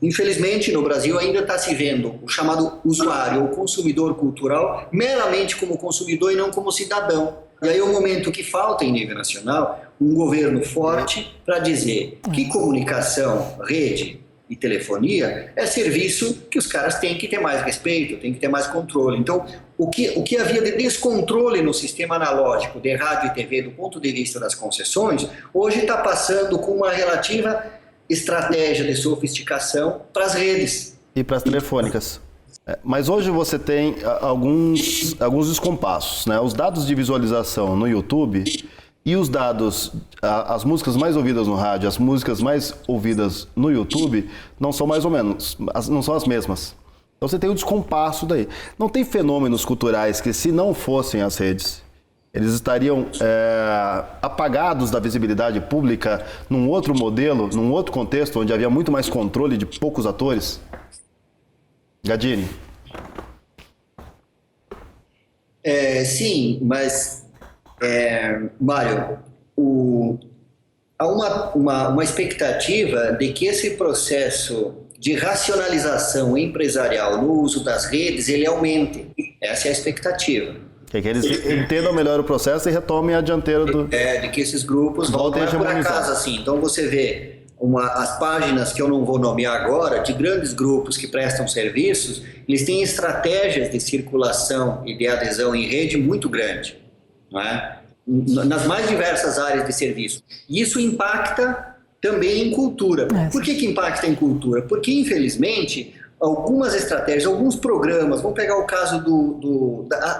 infelizmente no Brasil ainda está se vendo o chamado usuário ou consumidor cultural meramente como consumidor e não como cidadão. E aí é o momento que falta em nível nacional um governo forte para dizer que comunicação, rede e telefonia é serviço que os caras têm que ter mais respeito, têm que ter mais controle. Então, o que havia de descontrole no sistema analógico de rádio e TV do ponto de vista das concessões, hoje está passando com uma relativa estratégia de sofisticação para as redes. E para as telefônicas. Mas hoje você tem alguns descompassos, né? Os dados de visualização no YouTube e os dados, as músicas mais ouvidas no rádio, as músicas mais ouvidas no YouTube, não são mais ou menos, não são as mesmas. Então você tem um descompasso daí. Não tem fenômenos culturais que, se não fossem as redes, eles estariam apagados da visibilidade pública num outro modelo, num outro contexto, onde havia muito mais controle de poucos atores? Gadini? Sim, mas, Mário, há uma expectativa de que esse processo de racionalização empresarial no uso das redes, ele aumente. Essa é a expectativa. Que eles entendam melhor o processo e retomem a dianteira do... de que esses grupos voltem a por acaso, assim. Então você vê as páginas que eu não vou nomear agora, de grandes grupos que prestam serviços, eles têm estratégias de circulação e de adesão em rede muito grande, não é? Nas mais diversas áreas de serviço. E isso impacta também em cultura. Por que impacta em cultura? Porque, infelizmente, algumas estratégias, alguns programas, vamos pegar o caso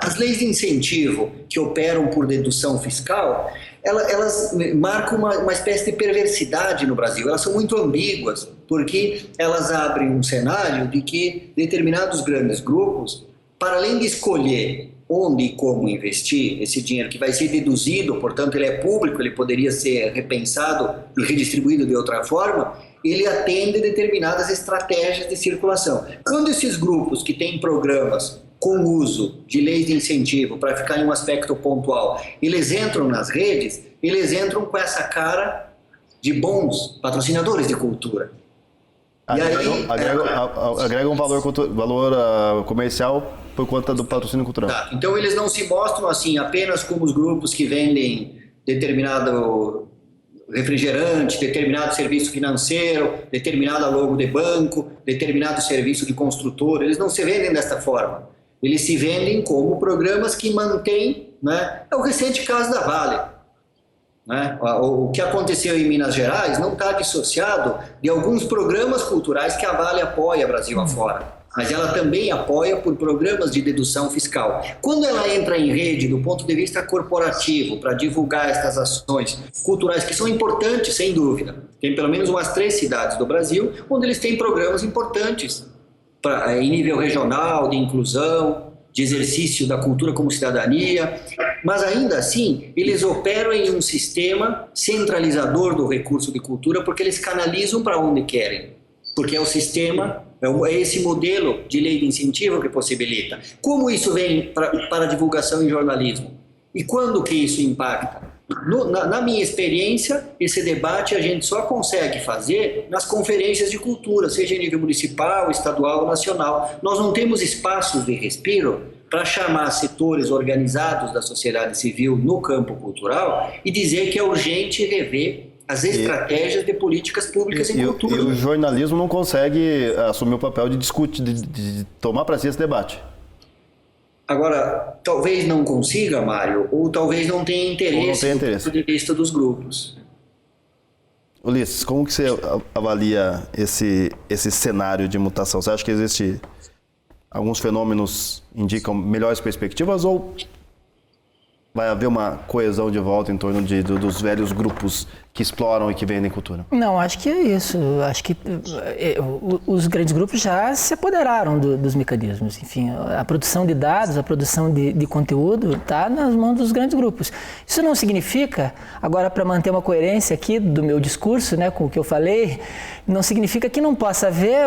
as leis de incentivo que operam por dedução fiscal, elas marcam uma espécie de perversidade no Brasil. Elas são muito ambíguas, porque elas abrem um cenário de que determinados grandes grupos, para além de escolher onde e como investir esse dinheiro que vai ser deduzido, portanto ele é público, ele poderia ser repensado e redistribuído de outra forma, ele atende determinadas estratégias de circulação. Quando esses grupos que têm programas com uso de leis de incentivo para ficar em um aspecto pontual, eles entram nas redes, eles entram com essa cara de bons patrocinadores de cultura. Agregam um valor comercial por conta do patrocínio cultural. Tá. Então eles não se mostram assim apenas como os grupos que vendem determinado refrigerante, determinado serviço financeiro, determinada logo de banco, determinado serviço de construtor. Eles não se vendem desta forma. Eles se vendem como programas que mantêm, né? É o recente caso da Vale. Né? O que aconteceu em Minas Gerais não está dissociado de alguns programas culturais que a Vale apoia Brasil afora. mas ela também apoia por programas de dedução fiscal. Quando ela entra em rede do ponto de vista corporativo para divulgar estas ações culturais, que são importantes, sem dúvida, tem pelo menos umas 3 cidades do Brasil onde eles têm programas importantes em nível regional, de inclusão, de exercício da cultura como cidadania, mas ainda assim eles operam em um sistema centralizador do recurso de cultura porque eles canalizam para onde querem, porque é o sistema, é esse modelo de lei de incentivo que possibilita. Como isso vem para a divulgação em jornalismo? E quando que isso impacta? Na minha experiência, esse debate a gente só consegue fazer nas conferências de cultura, seja em nível municipal, estadual ou nacional. Nós não temos espaços de respiro para chamar setores organizados da sociedade civil no campo cultural e dizer que é urgente rever as estratégias de políticas públicas em cultura. E o jornalismo não consegue assumir o papel de discutir, de tomar para si esse debate. Agora, talvez não consiga, Mário, ou talvez não tenha interesse do ponto de vista dos grupos. Ulisses, como que você avalia esse cenário de mutação? Você acha que existe alguns fenômenos indicam melhores perspectivas ou vai haver uma coesão de volta em torno dos velhos grupos que exploram e que vendem cultura? Não, acho que é isso. Acho que os grandes grupos já se apoderaram dos mecanismos. Enfim, a produção de dados, a produção de conteúdo está nas mãos dos grandes grupos. Isso não significa, agora para manter uma coerência aqui do meu discurso, né, com o que eu falei, não significa que não possa haver,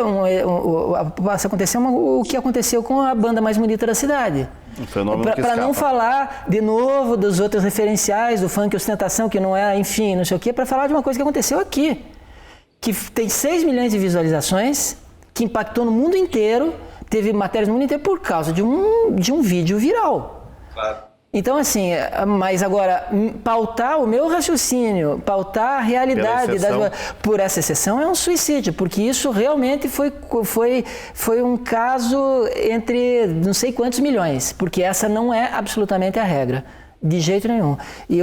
possa acontecer o que aconteceu com a banda mais bonita da cidade. Um fenômeno que para não falar de novo dos outros referenciais, do funk ostentação, que não é, enfim, não sei o quê, para falar de uma coisa que aconteceu aqui, que tem 6 milhões de visualizações, que impactou no mundo inteiro, teve matérias no mundo inteiro por causa de um vídeo viral. Claro. Então, assim, mas agora, pautar o meu raciocínio, pautar a realidade por essa exceção é um suicídio, porque isso realmente foi um caso entre não sei quantos milhões, porque essa não é absolutamente a regra. De jeito nenhum. E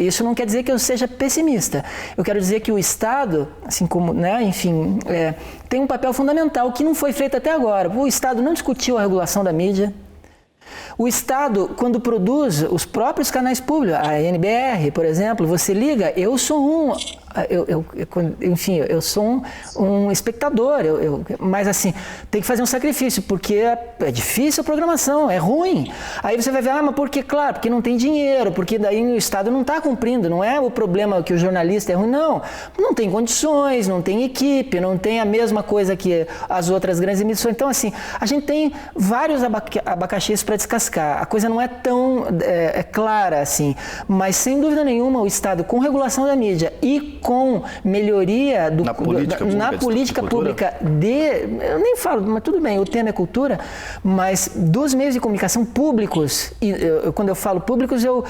isso não quer dizer que eu seja pessimista. Eu quero dizer que o Estado, assim como, né, enfim, tem um papel fundamental que não foi feito até agora. O Estado não discutiu a regulação da mídia. O Estado, quando produz os próprios canais públicos, a NBR, por exemplo, você liga, eu sou eu sou um espectador, mas assim, tem que fazer um sacrifício, porque é difícil a programação, é ruim. Aí você vai ver, mas por quê? Claro, porque não tem dinheiro, porque daí o Estado não está cumprindo, não é o problema que o jornalista é ruim, não tem condições, não tem equipe, não tem a mesma coisa que as outras grandes emissoras. Então, assim, a gente tem vários abacaxis para descascar, a coisa não é tão clara assim, mas sem dúvida nenhuma o Estado, com regulação da mídia e com melhoria na política pública eu nem falo, mas tudo bem, o tema é cultura, mas dos meios de comunicação públicos, e quando eu falo públicos, eu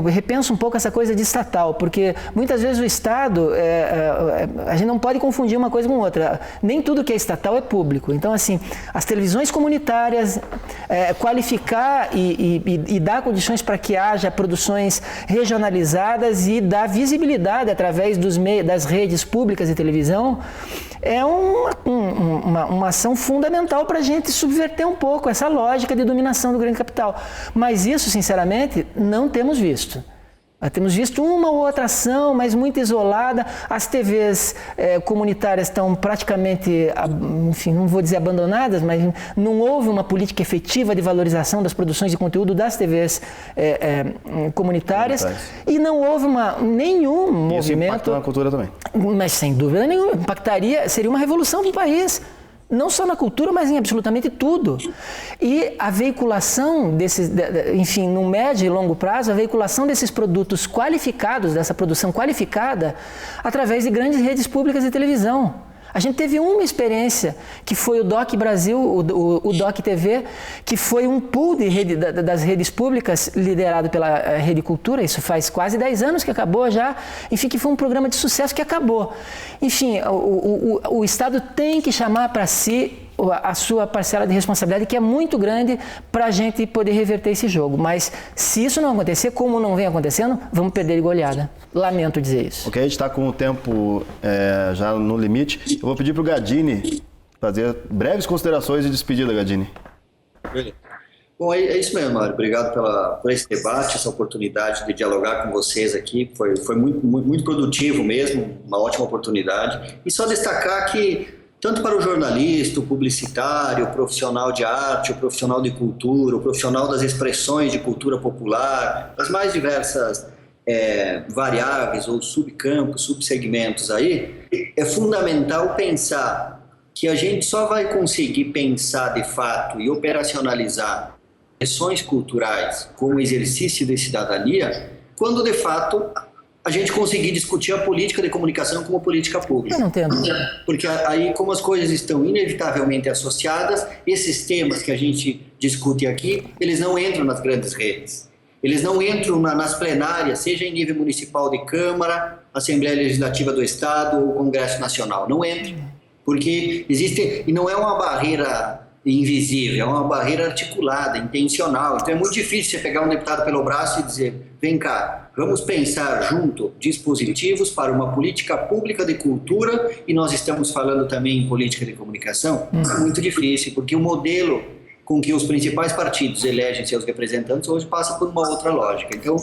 repenso um pouco essa coisa de estatal, porque muitas vezes o Estado, a gente não pode confundir uma coisa com outra, nem tudo que é estatal é público. Então, assim, as televisões comunitárias, qualificar e dar condições para que haja produções regionalizadas e dar visibilidade através das redes públicas de televisão, é uma ação fundamental para a gente subverter um pouco essa lógica de dominação do grande capital. Mas isso, sinceramente, não temos visto. Temos visto uma ou outra ação, mas muito isolada. As TVs comunitárias estão praticamente, enfim, não vou dizer abandonadas, mas não houve uma política efetiva de valorização das produções de conteúdo das TVs comunitárias e não houve nenhum movimento... Isso impacta na cultura também. Mas sem dúvida nenhuma, seria uma revolução para o país. Não só na cultura, mas em absolutamente tudo. E a veiculação desses, enfim, no médio e longo prazo, a veiculação desses produtos qualificados, dessa produção qualificada, através de grandes redes públicas de televisão. A gente teve uma experiência, que foi o DOC Brasil, o DOC TV, que foi um pool das redes públicas liderado pela Rede Cultura, isso faz quase 10 anos que acabou já, enfim, que foi um programa de sucesso que acabou. Enfim, o Estado tem que chamar para si a sua parcela de responsabilidade, que é muito grande para a gente poder reverter esse jogo. Mas se isso não acontecer, como não vem acontecendo, vamos perder de goleada. Lamento dizer isso. Ok, a gente está com o tempo já no limite. Eu vou pedir para o Gadini fazer breves considerações de despedida, Gadini. Bom, é isso mesmo, Mário. Obrigado por esse debate, essa oportunidade de dialogar com vocês aqui. Foi muito produtivo mesmo, uma ótima oportunidade. E só destacar que, tanto para o jornalista, o publicitário, o profissional de arte, o profissional de cultura, o profissional das expressões de cultura popular, as mais diversas variáveis ou subcampos, subsegmentos aí, é fundamental pensar que a gente só vai conseguir pensar de fato e operacionalizar expressões culturais como exercício de cidadania quando de fato a gente conseguir discutir a política de comunicação como política pública. Eu não entendo. Porque aí, como as coisas estão inevitavelmente associadas, esses temas que a gente discute aqui, eles não entram nas grandes redes. Eles não entram nas plenárias, seja em nível municipal de Câmara, Assembleia Legislativa do Estado ou Congresso Nacional. Não entram. Porque existe, e não é uma barreira invisível, é uma barreira articulada, intencional. Então é muito difícil você pegar um deputado pelo braço e dizer, vem cá, vamos pensar junto dispositivos para uma política pública de cultura, e nós estamos falando também em política de comunicação. É muito difícil, porque o modelo com que os principais partidos elegem seus representantes hoje passa por uma outra lógica. Então,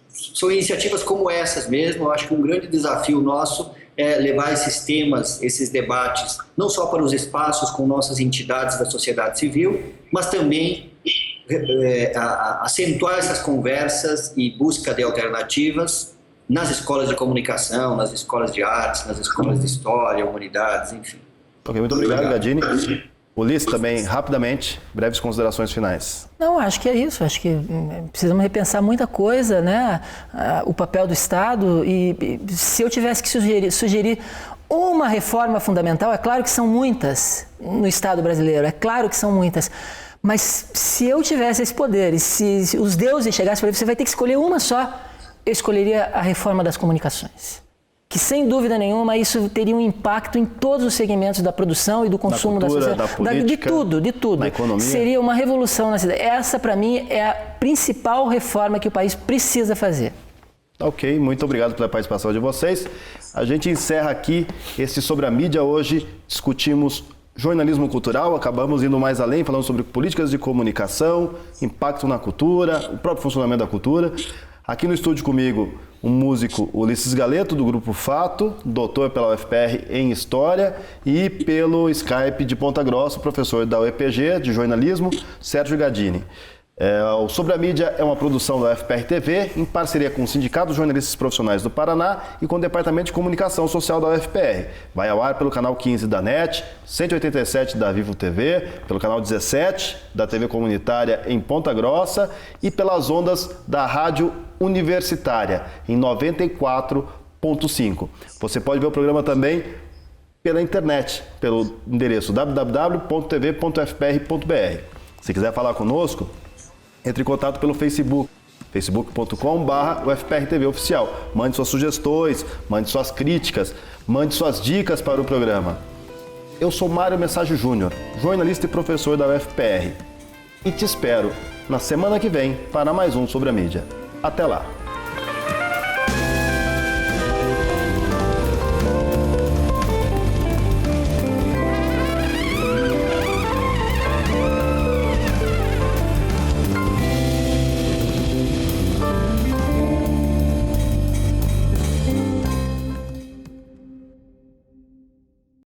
são iniciativas como essas mesmo. Eu acho que um grande desafio nosso é levar esses temas, esses debates, não só para os espaços com nossas entidades da sociedade civil, mas também acentuar essas conversas e busca de alternativas nas escolas de comunicação, nas escolas de artes, nas escolas de história, humanidades, enfim. Ok, muito obrigado, Gadini. Ulisses, também, rapidamente, breves considerações finais. Não, acho que é isso. Acho que precisamos repensar muita coisa, né? O papel do Estado. E se eu tivesse que sugerir uma reforma fundamental, é claro que são muitas no Estado brasileiro, é claro que são muitas. Mas se eu tivesse esse poder e se os deuses chegassem para mim, você vai ter que escolher uma só, eu escolheria a reforma das comunicações. Que, sem dúvida nenhuma, isso teria um impacto em todos os segmentos da produção e do consumo da cultura, da sociedade. da política, de tudo. da economia. Seria uma revolução na cidade. Essa, para mim, é a principal reforma que o país precisa fazer. Ok, muito obrigado pela participação de vocês. A gente encerra aqui esse Sobre a Mídia. Hoje discutimos jornalismo cultural, acabamos indo mais além, falando sobre políticas de comunicação, impacto na cultura, o próprio funcionamento da cultura. Aqui no estúdio comigo, o músico Ulisses Galeto, do Grupo Fato, doutor pela UFPR em História, e pelo Skype de Ponta Grossa, professor da UEPG de jornalismo, Sérgio Gadini. O Sobre a Mídia é uma produção da UFPR TV, em parceria com o Sindicato dos Jornalistas Profissionais do Paraná e com o Departamento de Comunicação Social da UFPR. Vai ao ar pelo canal 15 da NET, 187 da Vivo TV, pelo canal 17 da TV Comunitária em Ponta Grossa e pelas ondas da Rádio Universitária, em 94.5. Você pode ver o programa também pela internet, pelo endereço www.tv.fpr.br. Se quiser falar conosco, entre em contato pelo Facebook, facebook.com/UFPR-TV Oficial. Mande suas sugestões, mande suas críticas, mande suas dicas para o programa. Eu sou Mário Messagem Júnior, jornalista e professor da UFPR. E te espero na semana que vem para mais um Sobre a Mídia. Até lá!